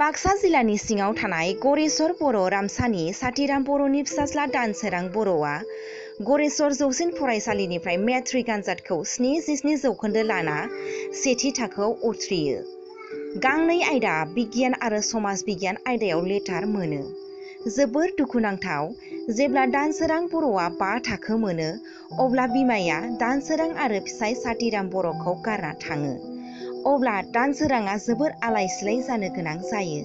बाक्सा जिल्लानि सिङाव थानाय गरेस्वर बर' रामसानि साथिराम बर'नि फिसाज्ला दानसोरां बर'आ गरेस्वर जौसिन फरायसालिनिफ्राय मेट्रिक आनजादखौ 77 जौखोन्दो लाना सेथि थाखोआव उथ्रियो। गांनै आयदा बिगियान आरो समाज बिगियान आयदायाव लेटार मोनो। जोबोर दुखुनांथाव, जेब्ला दानसोरां बर'आ 5 थाखो मोनो अब्ला बिमाया दानसोरां आरो फिसाय साथिराम बर'खौ गारना थाङो। अब्ला दानसोराङा जोबोर आलाय-सिलाय जानो गोनां जायो।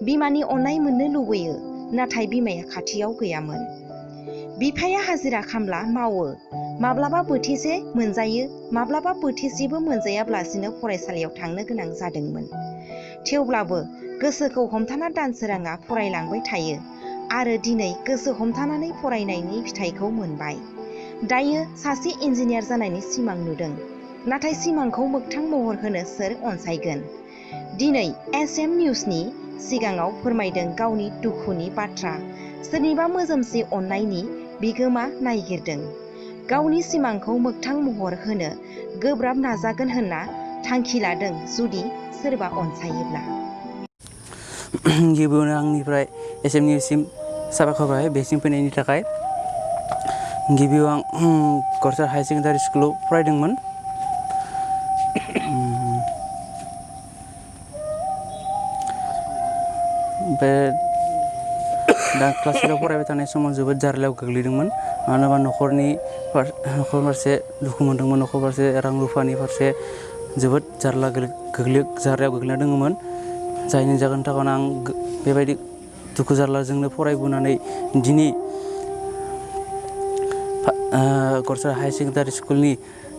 बिमानि अननाय मोननो लुबैयो, नाथाय बिमाया खाथियाव गैयामोन। बिफाया हाजिरा खामला मावो, माब्लाबा बोथिसे मोनजायो, माब्लाबा बोथिसेबो मोनजायाब्लासिनो फरायसालियाव थांनो गोनां जादोंमोन। थेवब्लाबो गोसोखौ हमथाना दानसोराङा फरायलांबाय थायो आरो दिनै गोसो हमथानानै फरायनायनि फिथाइखौ मोनबाय। दायो सासे इन्जिनियार जानायनि सिमां नुदों, नाथाय सिमांखौ मोगथां महर होनो सोर अनसायगोन? दिनै SM निउसनि सिगाङाव फोरमायदों गावनि दुखुनि बाथ्रा। सोरनिबा मोजोमसे अननायनि बिगोमा नागिरदों। गावनि सिमांखौ मोगथां महर होनो गोब्राब नाजागोन होनना थांखि लादों जुदि सोरबा अनसायोब्ला। गिबियावनो आंनिफ्राय SM निउससिम साबायखर बावबाय बेसिम फैनायनि थाखाय। गिबियाव आं गरसा हाई सेकेन्डारि स्कुलाव फरायदोंमोन। ओमफ्राय दा क्लास 8 आव फरायबाय थानाय समाव जोबोद जार्लायाव गोग्लैदोंमोन। मानो होनोबा न'खर फारसे दुखु मोनदोंमोन, न'खर फारसे रां रुफानि फारसे जोबोद जार्लायाव गोग्लैना दङमोन। जायनि जाहोननि थाखायनो आं बेबायदि दुखु जार्लाजोंनो फरायबोनानै दिनै गरसा हाई सेकेन्डारि स्कुलनि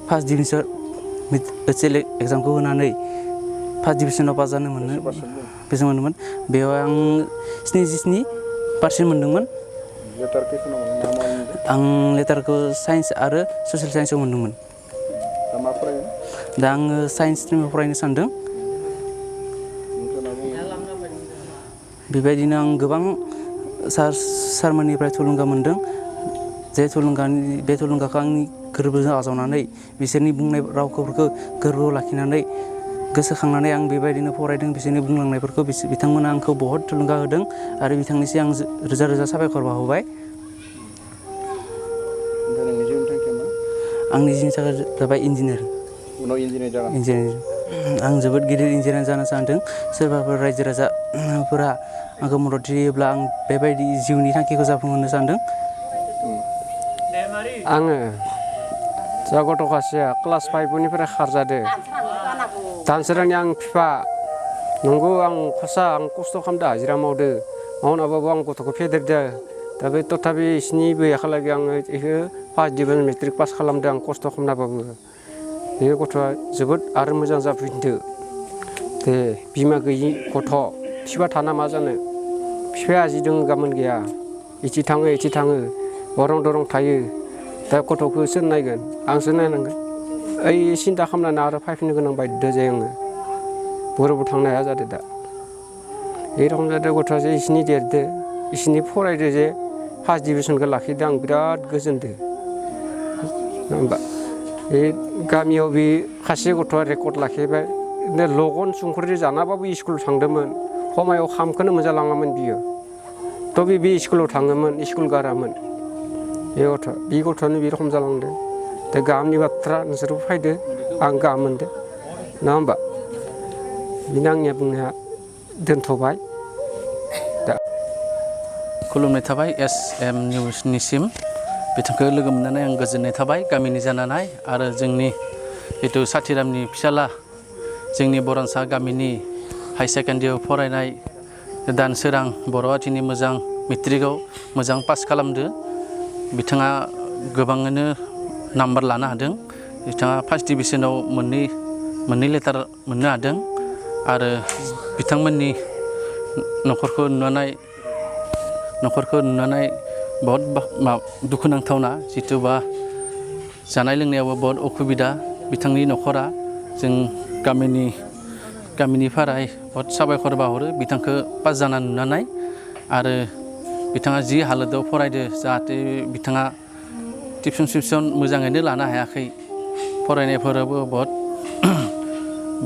फार्स्ट डिभिजन HL एग्जामखौ होनानै फार्स्ट डिभिजनाव पास जानो मोनदोंमोन। बेयाव आं 77% मोनदोंमोन। आं लेटारखौ साइन्स आरो ससियेल साइन्सआव मोनदोंमोन। दा आङो साइन्स स्ट्रिमाव फरायनो सानदों। बेबायदिनो आं गोबां सारमोननिफ्राय थुलुंगा मोनदों। बे थुलुंगाखौ आंनि गोरबोजों आजावनानै बिसोरनि बुंनाय रावफोरखौ गोरबोआव लाखिनानै गोसोखांनानै आं बेबायदिनो फरायदों। बिसोरनि बुंलांनायफोरखौ बिथांमोना आंखौ बहुद थुलुंगा होदों आरो बिथांनिसिम आं रोजा रोजा साबायखर बावबाय। आंनि जिउनि थांखिया जाबाय इन्जिनियार। आं जोबोद गिदिर इन्जिनियार जानो सानदों। सोरबाफोर रायजो राजाफोरा आंखौ मदद होयोब्ला आं बेबायदि जिउनि थांखिखौ जाफुंहोनो सानदों। आङो जा गथ' सासेया क्लास 5निफ्राय खारजादों। दानसोरांनि आं बिफा नंगौ, आं खस्थ' खालामदों, हाजिरा मावदों। मावनाबाबो आं गथ'खौ फेदेरदों। दा बे तथापि बिसिनि बैयाखालागै आङो बेखौ फार्स्ट डिभिजन मेट्रिक पास खालामदों आं खस्थ' खालामनाबाबो। बे गथ'आ जोबोद आरो मोजां जाफिनदों। दे बिमा गैयि गथ' बिफा थाना मा जानो? बिफाया आजि दङ गाबोन गैया। इथि थाङो गरं दरं थायो। दा गथ'खौ सोर नायगोन? आंसो नायनांगोन। ओइ सिन्था खालामनानै आरो फैफिननो गोनां बायद' जायो आङो। बर'बो थांनो हाया जादों दा। बे रखम जादों गथ'आ जे इसिनि देरदो, इसिनि फरायदो जे फार्स्ट डिभिजनखौ लाखिदों, आं बिराद गोजोनदों। नङा होमबा? बे गामियाव बे खासे गथ'आ रेकर्ड लाखिबाय। लगन संख्रि जानाबाबो स्कुलाव थांदोंमोन। समायाव खामखौनो मोनजालाङामोन बियो। थ' बे स्कुलाव थाङोमोन, स्कुल गारामोन। बे गथ'आनो बे रखम जालांदों। दा गाहामनि बाथ्रा नोंसोरबो फैदो, आं गाहाम मोनदों। नङा होमबा? बेनो आंनिया बुंनाया दोनथ'बाय। दा खुलुमनाय थाबाय SM निउसनिसिम। बिथांखौ लोगो मोननानै आं गोजोननाय थाबाय गामिनि जानानै आरो जोंनि जिथु साथिरामनि फिसाला जोंनि बर'सा गामिनि हाई सेकेन्डारियाव फरायनाय दानसोरां बर'आ दिनै मोजां मेट्रिकआव मोजां पास खालामदो। बिथाङा गोबाङैनो नाम्बार लानो हादों। बिथाङा फार्स्ट डिभिजनाव मोननै लेटार मोननो हादों आरो बिथांमोननि न'खरखौ नुनानै बहुद दुखुनांथावना। जिथुबा जानाय लोंनायावबो बहुद असुबिदा बिथांनि न'खरा। जों गामिनि फाराय बहुद साबायखर बाहरो बिथांखौ पास जाना नुनानै। आरो बिथाङा जि हालोदाव फरायदो, जाहाथे बिथाङा टिउसन मोजाङैनो लानो हायाखै। फरायनायफोराबो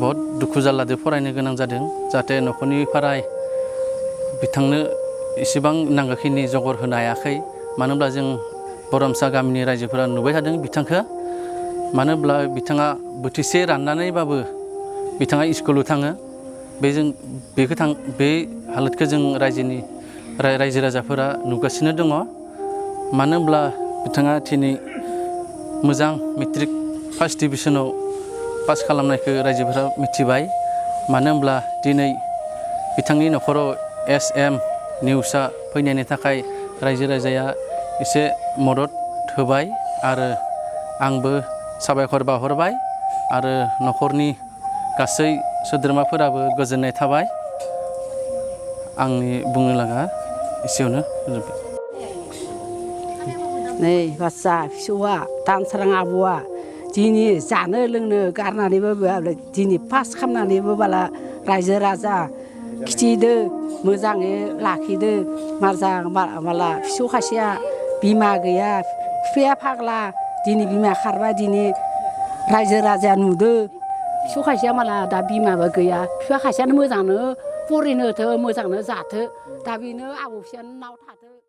बहुद दुखु जारलाजों फरायनो गोनां जादों। जाहाथे न'खरनि फाराय बिथांनो इसेबां नांगौखिनि जगर होनो हायाखै मानो होनब्ला जों बर'मसा गामिनि रायजोफोरा नुबाय थादों बिथांखौ मानो होनब्ला बिथाङा बोथिसे राननानैबाबो बिथाङा स्कुलाव थाङो बे हालोदखौ जों रायजो राजाफोरा नुगासिनो दङ मानो होनब्ला बिथाङा दिनै मोजां मेट्रिक फार्स्ट डिभिजनाव पास खालामनायखौ रायजोफोरा मिथिबाय मानो होनब्ला दिनै बिथांनि न'खराव SM निउसआ फैनायनि थाखाय रायजो राजाया एसे मदद होबाय आरो आंबो साबायखर बावहरबाय आरो न'खरनि गासै सोद्रोमाफोराबो गोजोननाय थाबाय आंनि बुंनो लागा एसेयावनो फोजोबबाय नै बासा फिसौआ दानसोरां आब'आ दिनै जानो लोंनो गारनानैबो दिनै पास खालामनानैबो बाला रायजो राजा खिथिदो मोजाङै लाखिदो मोजां माला फिसौ खासेया बिमा गैया बिफाया फाग्ला दिनै बिमाया खारबाय दिनै रायजो राजाया नुदो फिसौ खासेया माला दा बिमाबो गैया बिफा खासेयानो मोजांनो फरायनो होथो मोजांनो जाथो दा बेनो आबौ फिसानो नाव थाथो